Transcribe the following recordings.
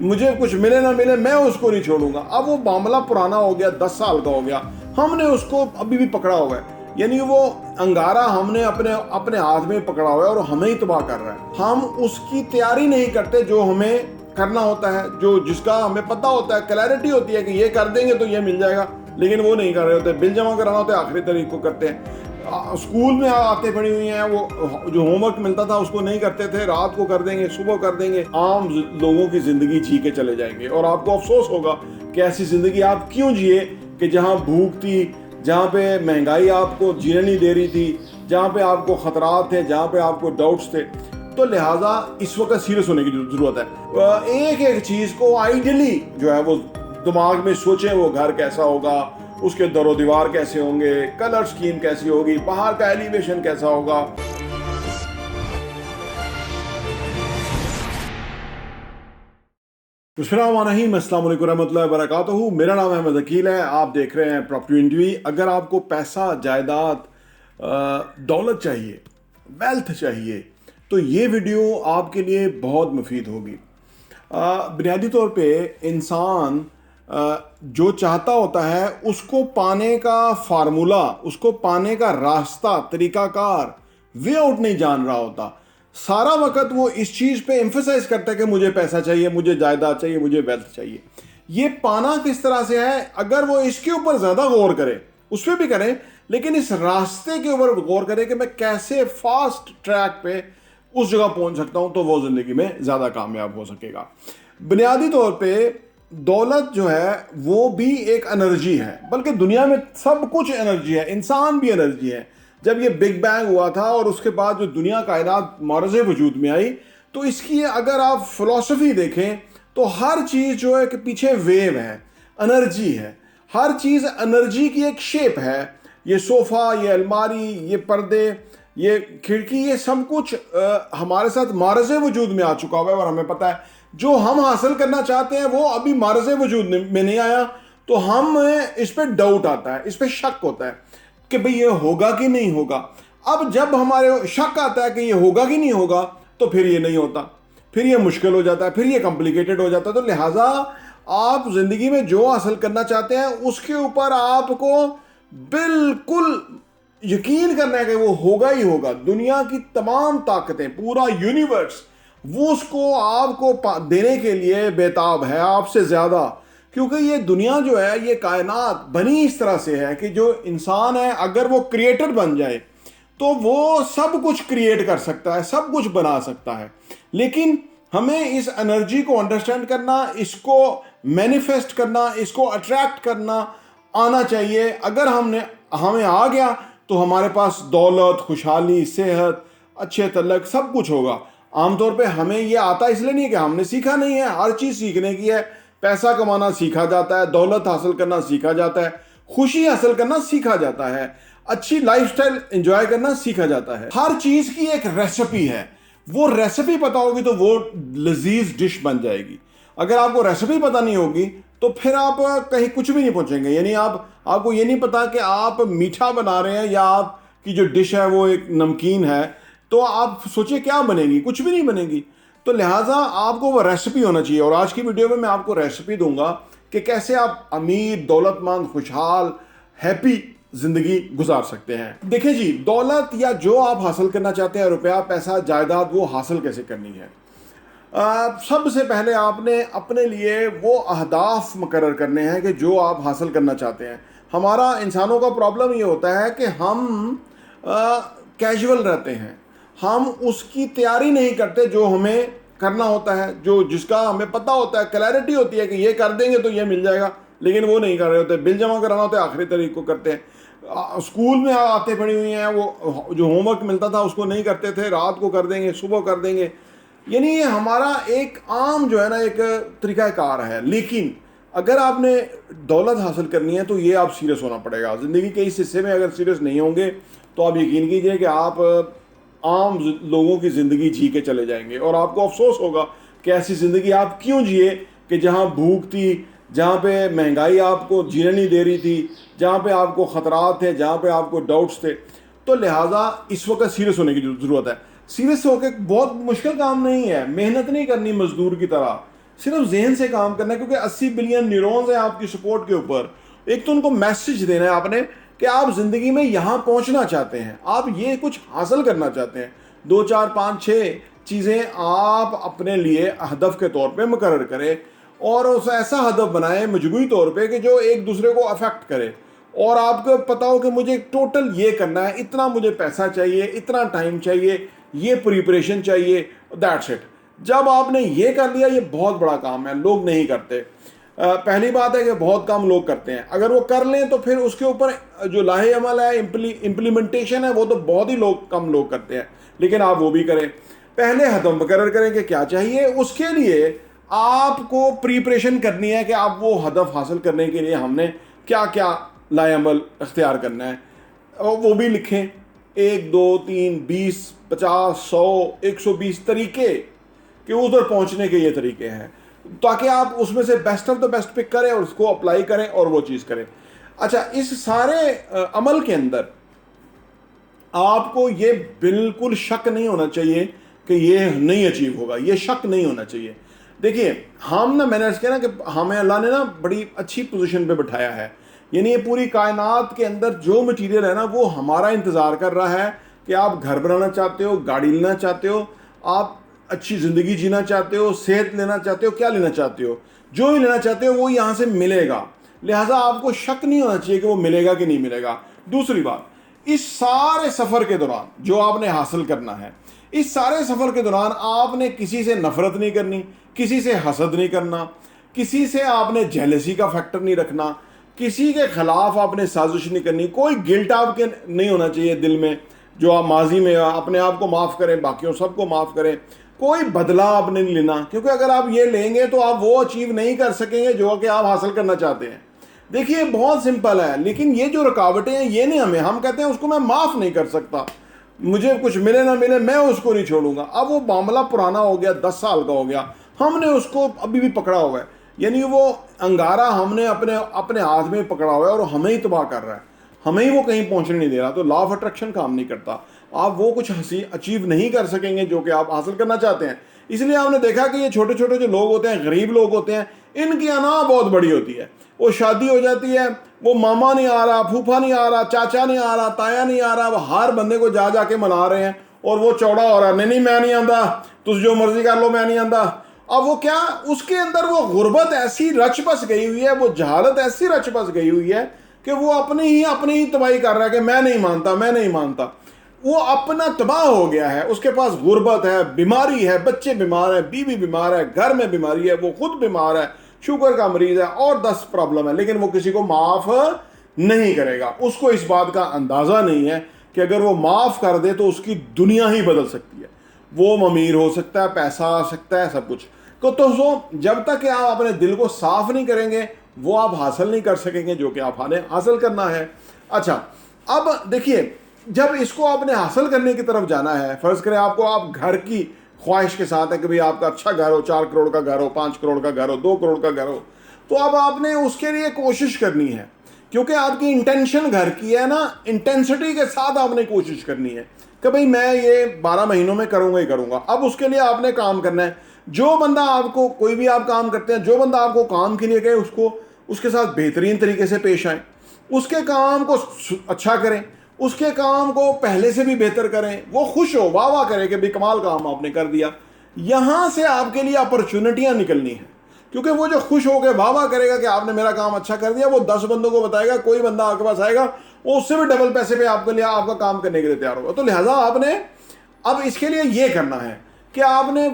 मुझे कुछ मिले ना मिले मैं उसको नहीं छोड़ूंगा। अब वो मामला पुराना हो गया, 10 साल का हो गया, हमने उसको अभी भी पकड़ा हुआ है। यानी वो अंगारा हमने अपने अपने हाथ में पकड़ा हुआ है और हमें ही तबाह कर रहा है। हम उसकी तैयारी नहीं करते जो हमें करना होता है, जो जिसका हमें पता होता है, क्लैरिटी होती है कि ये कर देंगे तो ये मिल जाएगा, लेकिन वो नहीं कर रहे होते। बिल जमा कराना होता है आखिरी तारीख को करते हैं। स्कूल में आते पड़ी हुई हैं, वो जो होमवर्क मिलता था उसको नहीं करते थे, रात को कर देंगे, सुबह कर देंगे। आम लोगों की जिंदगी जी के चले जाएंगे और आपको अफसोस होगा कि ऐसी जिंदगी आप क्यों जिए कि जहां भूख थी, जहाँ पे महंगाई आपको जीने नहीं दे रही थी, जहाँ पे आपको खतरात थे, जहाँ पे आपको डाउट्स थे। तो लिहाजा इस वक्त सीरियस होने की जरूरत है। एक एक चीज को आइडियली जो है वो दिमाग में सोचें, वो घर कैसा होगा, उसके दरो दीवार कैसे होंगे, कलर स्कीम कैसी होगी, बाहर का एलिवेशन कैसा होगा। अस्सलाम वालेकुम रहमतुल्लाहि व बरकातहू। मेरा नाम अहमद अकील है, आप देख रहे हैं प्रॉपर्टी इंटरव्यू। अगर आपको पैसा, जायदाद, दौलत चाहिए, वेल्थ चाहिए, तो ये वीडियो आपके लिए बहुत मुफीद होगी। बुनियादी तौर पे इंसान जो चाहता होता है उसको पाने का फार्मूला, उसको पाने का रास्ता, तरीकाकार, वे आउट नहीं जान रहा होता। सारा वक्त वो इस चीज़ पे एम्फेसाइज करता है कि मुझे पैसा चाहिए, मुझे जायदाद चाहिए, मुझे वेल्थ चाहिए। ये पाना किस तरह से है, अगर वो इसके ऊपर ज़्यादा गौर करे, उस पर भी करें, लेकिन इस रास्ते के ऊपर गौर करें कि मैं कैसे फास्ट ट्रैक पे उस जगह पहुंच सकता हूं, तो वो ज़िंदगी में ज़्यादा कामयाब हो सकेगा। बुनियादी तौर पे दौलत जो है वो भी एक एनर्जी है, बल्कि दुनिया में सब कुछ एनर्जी है, इंसान भी एनर्जी है। जब ये बिग बैंग हुआ था और उसके बाद जो दुनिया कायनात मारज़े वजूद में आई, तो इसकी अगर आप फिलॉसफी देखें तो हर चीज़ जो है कि पीछे वेव है, एनर्जी है। हर चीज़ एनर्जी की एक शेप है। ये सोफ़ा, ये अलमारी, ये पर्दे, ये खिड़की, ये सब कुछ हमारे साथ मारज़े वजूद में आ चुका हुआ है और हमें पता है जो हम हासिल करना चाहते हैं वो अभी मारज़े वजूद में नहीं आया, तो हम इस पर डाउट आता है, इस पर शक होता है कि भाई ये होगा कि नहीं होगा। अब जब हमारे शक आता है कि ये होगा कि नहीं होगा, तो फिर ये नहीं होता, फिर ये मुश्किल हो जाता है, फिर ये कॉम्प्लिकेटेड हो जाता है। तो लिहाजा आप ज़िंदगी में जो हासिल करना चाहते हैं उसके ऊपर आपको बिल्कुल यकीन करना है कि वो होगा ही होगा। दुनिया की तमाम ताकतें, पूरा यूनिवर्स, वो उसको आपको देने के लिए बेताब है आपसे ज़्यादा, क्योंकि ये दुनिया जो है, ये कायनात बनी इस तरह से है कि जो इंसान है अगर वो क्रिएटर बन जाए तो वो सब कुछ क्रिएट कर सकता है, सब कुछ बना सकता है। लेकिन हमें इस एनर्जी को अंडरस्टैंड करना, इसको मैनिफेस्ट करना, इसको अट्रैक्ट करना आना चाहिए। अगर हमें आ गया तो हमारे पास दौलत, खुशहाली, सेहत, अच्छे तलक सब कुछ होगा। आमतौर पे हमें ये आता इसलिए नहीं है कि हमने सीखा नहीं है, हर चीज़ सीखने की है। पैसा कमाना सीखा जाता है, दौलत हासिल करना सीखा जाता है, खुशी हासिल करना सीखा जाता है, अच्छी लाइफस्टाइल एंजॉय करना सीखा जाता है। हर चीज़ की एक रेसिपी है, वो रेसिपी पता होगी तो वो लजीज डिश बन जाएगी। अगर आपको रेसिपी पता नहीं होगी तो फिर आप कहीं कुछ भी नहीं पहुंचेंगे। यानी आपको ये नहीं पता कि आप मीठा बना रहे हैं या आपकी जो डिश है वो एक नमकीन है, तो आप सोचिए क्या बनेगी, कुछ भी नहीं बनेगी। तो लिहाजा आपको वो रेसिपी होना चाहिए। और आज की वीडियो में मैं आपको रेसिपी दूंगा कि कैसे आप अमीर, दौलतमंद, खुशहाल, हैप्पी जिंदगी गुजार सकते हैं। देखिए जी, दौलत या जो आप हासिल करना चाहते हैं, रुपया, पैसा, जायदाद, वो हासिल कैसे करनी है। सबसे पहले आपने अपने लिए वो अहदाफ मुकर्रर करने हैं कि जो आप हासिल करना चाहते हैं। हमारा इंसानों का प्रॉब्लम ये होता है कि हम कैजुअल रहते हैं, हम उसकी तैयारी नहीं करते जो हमें करना होता है, जो जिसका हमें पता होता है, क्लैरिटी होती है कि ये कर देंगे तो ये मिल जाएगा, लेकिन वो नहीं कर रहे होते। बिल जमा कराना होता है आखिरी तारीख को करते हैं। स्कूल में आते पड़ी हुई हैं, वो जो होमवर्क मिलता था उसको नहीं करते थे, रात को कर देंगे, सुबह कर देंगे। यानी ये हमारा एक आम जो है ना एक तरीक़ाकार है। लेकिन अगर आपने दौलत हासिल करनी है तो ये आप सीरियस होना पड़ेगा। ज़िंदगी के इस हिस्से में अगर सीरियस नहीं होंगे तो आप यकीन कीजिए कि आप आम लोगों की ज़िंदगी जी के चले जाएंगे और आपको अफसोस होगा कि ऐसी ज़िंदगी आप क्यों जिए कि जहाँ भूख थी, जहाँ पे महंगाई आपको जीने नहीं दे रही थी, जहाँ पे आपको ख़तरात थे, जहाँ पे आपको डाउट्स थे। तो लिहाजा इस वक्त सीरियस होने की ज़रूरत है। सीरियस होकर बहुत मुश्किल काम नहीं है, मेहनत नहीं करनी मजदूर की तरह, सिर्फ जहन से काम करना है, क्योंकि 80 बिलियन न्यूरॉन्स हैं आपकी सपोर्ट के ऊपर। एक तो उनको मैसेज देना है आपने कि आप जिंदगी में यहां पहुंचना चाहते हैं, आप ये कुछ हासिल करना चाहते हैं। 2 4 5 6 चीजें आप अपने लिए हदफ के तौर पे मुकर्रर करें और उस ऐसा हदफ बनाएं मजबूरी तौर पे कि जो एक दूसरे को अफेक्ट करे, और आपको पता हो कि मुझे टोटल ये करना है, इतना मुझे पैसा चाहिए, इतना टाइम चाहिए, ये प्रिपरेशन चाहिए, दैट्स इट। जब आपने ये कर लिया, ये बहुत बड़ा काम है, लोग नहीं करते। पहली बात है कि बहुत कम लोग करते हैं। अगर वो कर लें तो फिर उसके ऊपर जो लाहे अमल है, इम्प्लीमेंटेशन है, वो तो बहुत ही कम लोग करते हैं। लेकिन आप वो भी करें। पहले हदफ मुकर्रर करें कि क्या चाहिए, उसके लिए आपको प्रिपरेशन करनी है कि आप वो हदफ हासिल करने के लिए हमने क्या क्या लाए अमल अख्तियार करना है, और वो भी लिखें। 1 2 3 20 50 100 120 तरीके कि उधर पहुंचने के ये तरीके हैं, ताकि आप उसमें से best of the best pick करें और उसको अप्लाई करें और वो चीज़ करें। अच्छा, इस सारे अमल के अंदर आपको ये बिल्कुल शक नहीं होना चाहिए कि ये नहीं अचीव होगा, ये शक नहीं होना चाहिए। देखिए, हम ना, मैंने कहा ना कि हमें अल्लाह ने ना बड़ी अच्छी पोजीशन पे बिठाया है, यानी ये पूरी कायनात के अंदर जो मटीरियल है ना, वो हमारा इंतज़ार कर रहा है कि आप घर बनाना चाहते हो, गाड़ी लेना चाहते हो, आप अच्छी ज़िंदगी जीना चाहते हो, सेहत लेना चाहते हो, क्या लेना चाहते हो, जो भी लेना चाहते हो वो यहाँ से मिलेगा। लिहाजा आपको शक नहीं होना चाहिए कि वो मिलेगा कि नहीं मिलेगा। दूसरी बात, इस सारे सफ़र के दौरान जो आपने हासिल करना है, इस सारे सफ़र के दौरान आपने किसी से नफ़रत नहीं करनी, किसी से हसद नहीं करना, किसी से आपने जेलसी का फैक्टर नहीं रखना, किसी के ख़िलाफ़ आपने साजिश नहीं करनी, कोई गिल्ट आपके नहीं होना चाहिए दिल में जो आप माजी में अपने आप को माफ़ करें, बाकियों सबको माफ़ करें। कोई बदला आपने नहीं लेना, क्योंकि अगर आप ये लेंगे तो आप वो अचीव नहीं कर सकेंगे जो कि आप हासिल करना चाहते हैं। देखिए, बहुत सिंपल है, लेकिन ये जो रुकावटें हैं ये नहीं, हम कहते हैं उसको मैं माफ़ नहीं कर सकता, मुझे कुछ मिले ना मिले मैं उसको नहीं छोड़ूंगा। अब वो मामला पुराना हो गया, 10 साल का हो गया, हमने उसको अभी भी पकड़ा हुआ है, यानी वो अंगारा हमने अपने अपने हाथ में पकड़ा हुआ है और हमें ही तबाह कर रहा है, हमें ही वो कहीं पहुंचने नहीं दे रहा। तो लॉ ऑफ अट्रैक्शन काम नहीं करता, आप वो कुछ अचीव नहीं कर सकेंगे जो कि आप हासिल करना चाहते हैं। इसलिए आपने देखा कि ये छोटे छोटे जो लोग होते हैं, गरीब लोग होते हैं, इनकी अना बहुत बड़ी होती है। वो शादी हो जाती है, वो मामा नहीं आ रहा, फूफा नहीं आ रहा, चाचा नहीं आ रहा, ताया नहीं आ रहा, वो हर बंदे को जा जाके मना रहे हैं और वो चौड़ा हो रहा है, नहीं मैं नहीं आंदा, तुझ जो मर्जी कर लो, मैं नहीं आंदा। अब वो क्या, उसके अंदर वो गुर्बत ऐसी रच बस गई हुई है, वो जहालत ऐसी रच बस गई हुई है कि वो अपनी ही तबाही कर रहा है कि मैं नहीं मानता, मैं नहीं मानता। वो अपना तबाह हो गया है, उसके पास गुर्बत है, बीमारी है, बच्चे बीमार है, बीवी बीमार है, घर में बीमारी है, वो खुद बीमार है, शुगर का मरीज है और 10 प्रॉब्लम है, लेकिन वो किसी को माफ नहीं करेगा। उसको इस बात का अंदाजा नहीं है कि अगर वो माफ कर दे तो उसकी दुनिया ही बदल सकती है, वो अमीर हो सकता है, पैसा आ सकता है, सब कुछ। तो जब तक कि आप अपने दिल को साफ नहीं करेंगे, वो आप हासिल नहीं कर सकेंगे जो कि आपने हासिल करना है। अच्छा, अब देखिए, जब इसको आपने हासिल करने की तरफ जाना है, फर्ज करें आपको, आप घर की ख्वाहिश के साथ है कि भाई आपका अच्छा घर हो, 4 करोड़ का घर हो, 5 करोड़ का घर हो, 2 करोड़ का घर हो, तो अब आपने उसके लिए कोशिश करनी है, क्योंकि आपकी इंटेंशन घर की है ना, इंटेंसिटी के साथ आपने कोशिश करनी है कि भाई मैं ये 12 महीनों में करूंगा ही करूंगा। अब उसके लिए आपने काम करना है। जो बंदा आपको, कोई भी आप काम करते हैं, जो बंदा आपको काम के लिए कहे उसको उसके साथ बेहतरीन तरीके से पेश आए, उसके काम को अच्छा करें, उसके काम को पहले से भी बेहतर करें, वो खुश हो, वाह वाह करे कि भाई कमाल काम आपने कर दिया। यहां से आपके लिए अपॉर्चुनिटियां निकलनी है, क्योंकि वो जो खुश हो गए वाह वाह करेगा कि आपने मेरा काम अच्छा कर दिया, वो 10 बंदों को बताएगा, कोई बंदा आपके पास आएगा वो उससे भी डबल पैसे पे आपके लिए, आपका काम करने के लिए तैयार होगा। तो लिहाजा आपने अब इसके लिए ये करना है कि आपने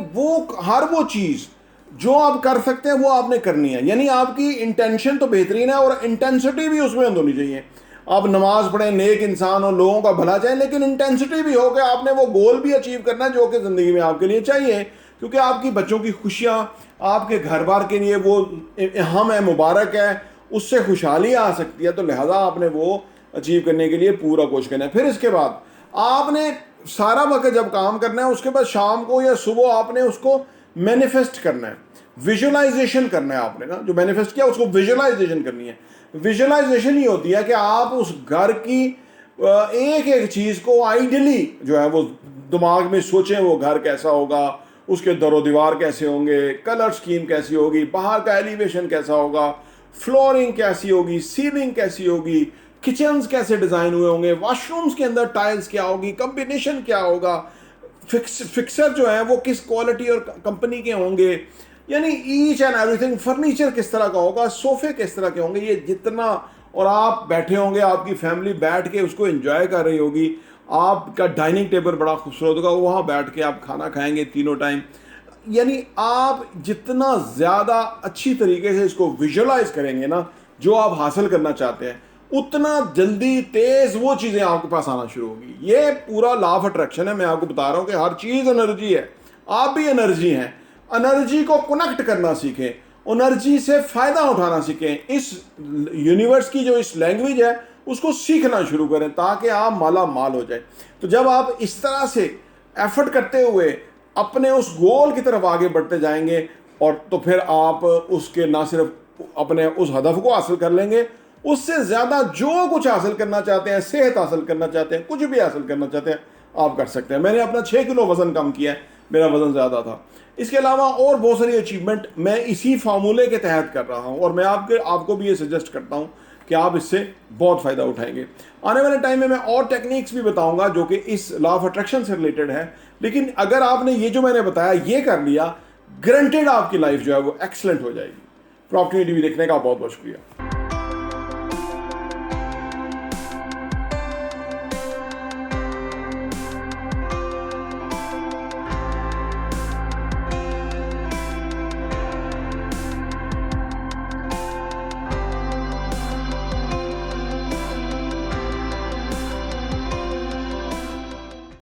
हर वो चीज जो आप कर सकते हैं वो आपने करनी है, यानी आपकी इंटेंशन तो बेहतरीन है और इंटेंसिटी भी उसमें होनी चाहिए। आप नमाज पढ़ें, नेक इंसान हो, लोगों का भला चाहें, लेकिन इंटेंसिटी भी हो कि आपने वो गोल भी अचीव करना है जो कि ज़िंदगी में आपके लिए चाहिए, क्योंकि आपकी बच्चों की खुशियाँ, आपके घर बार के लिए वो अहम है, मुबारक है, उससे खुशहाली आ सकती है। तो लिहाजा आपने वो अचीव करने के लिए पूरा कोशिश करना है। फिर इसके बाद आपने सारा वक्त जब काम करना है, उसके बाद शाम को या सुबह आपने उसको मैनिफेस्ट करना है, विजुअलाइजेशन करना है। आपने ना जो मैनिफेस्ट किया उसको विजुअलाइजेशन करनी है। विजुअलाइजेशन ही होती है कि आप उस घर की एक एक चीज़ को आइडियली जो है वो दिमाग में सोचें, वो घर कैसा होगा, उसके दरो दीवार कैसे होंगे, कलर स्कीम कैसी होगी, बाहर का एलिवेशन कैसा होगा, फ्लोरिंग कैसी होगी, सीलिंग कैसी होगी, किचन्स कैसे डिज़ाइन हुए होंगे, वॉशरूम्स के अंदर टाइल्स क्या होगी, कॉम्बिनेशन क्या होगा, फिक्सर जो है वो किस क्वालिटी और कंपनी के होंगे, यानी ईच एंड एवरीथिंग, फर्नीचर किस तरह का होगा, सोफे किस तरह के होंगे, ये जितना, और आप बैठे होंगे, आपकी फैमिली बैठ के उसको एंजॉय कर रही होगी, आपका डाइनिंग टेबल बड़ा खूबसूरत होगा, वहाँ बैठ के आप खाना खाएंगे तीनों टाइम। यानी आप जितना ज़्यादा अच्छी तरीके से इसको विजुअलाइज करेंगे ना, जो आप हासिल करना चाहते हैं, उतना जल्दी तेज वो चीज़ें आपके पास आना शुरू होगी। ये पूरा लॉ ऑफ अट्रैक्शन है। मैं आपको बता रहा हूँ कि हर चीज़ एनर्जी है, आप भी एनर्जी हैं। एनर्जी को कनेक्ट करना सीखें, एनर्जी से फ़ायदा उठाना सीखें, इस यूनिवर्स की जो इस लैंग्वेज है उसको सीखना शुरू करें ताकि आप माला माल हो जाए। तो जब आप इस तरह से एफर्ट करते हुए अपने उस गोल की तरफ आगे बढ़ते जाएंगे, और तो फिर आप उसके ना सिर्फ अपने उस हदफ को हासिल कर लेंगे, उससे ज़्यादा जो कुछ हासिल करना चाहते हैं, सेहत हासिल करना चाहते हैं, कुछ भी हासिल करना चाहते हैं, आप कर सकते हैं। मैंने अपना 6 किलो वज़न कम किया है, मेरा वज़न ज़्यादा था। इसके अलावा और बहुत सारी अचीवमेंट मैं इसी फार्मूले के तहत कर रहा हूँ, और मैं आपको भी ये सजेस्ट करता हूँ कि आप इससे बहुत फ़ायदा उठाएंगे। आने वाले टाइम में मैं और टेक्निक्स भी बताऊंगा जो कि इस लॉ ऑफ अट्रैक्शन से रिलेटेड है, लेकिन अगर आपने ये जो मैंने बताया ये कर लिया, गारंटेड आपकी लाइफ जो है वो एक्सलेंट हो जाएगी। प्रॉपर्टी टीवी देखने का बहुत बहुत शुक्रिया।